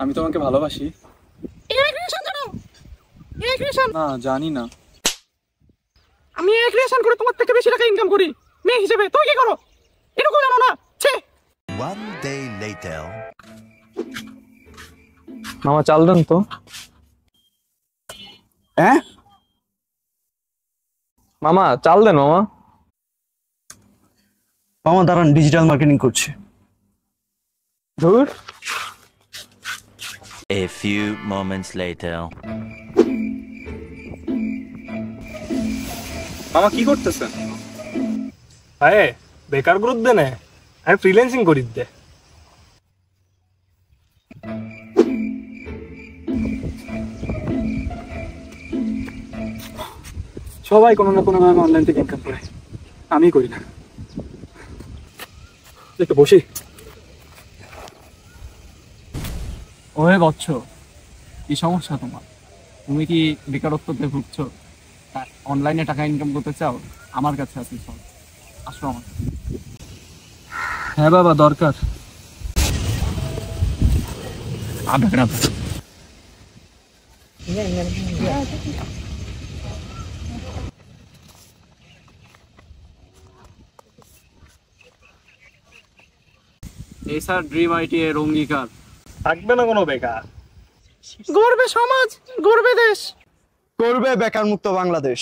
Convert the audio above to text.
আমি তোমাকে ভালোবাসি। এআই ক্রিয়েশন জানো? AI creation? না, জানি না। আমি এআই ক্রিয়েশন করে তোমার থেকে বেশি টাকা ইনকাম করি মেয়ে হিসেবে। তুই কি করো? এটুকু জানো না? ছে। One day later. মামা চাল দেন তো। হ্যাঁ মামা চাল দেন মামা। মামা দাঁড়ান, ডিজিটাল মার্কেটিং করছে। ধুর। A few moments later. মামা কি করতেছেন? আরে বেকার গ্রুপ দে না, আমি ফ্রিল্যান্সিং করি দে। সবাই কোনো না কোনো ভাবে অনলাইন থেকে ইনকাম করে, আমি করি না। একটু বসি। ওহে বচ্চ, কি সমস্যা তোমার? তুমি কি বেকারত্বতে ভুগছো? অনলাইনে টাকা ইনকাম করতে চাও? আমার কাছে আছে সব, আসো আমার। হ্যাঁ বাবা, দরকার। এই স্যার ড্রিম আইটি এর অঙ্গীকার। থাকবে না কোনো বেকার। গর্বে সমাজ, গর্বে দেশ। করবে বেকার মুক্ত বাংলাদেশ।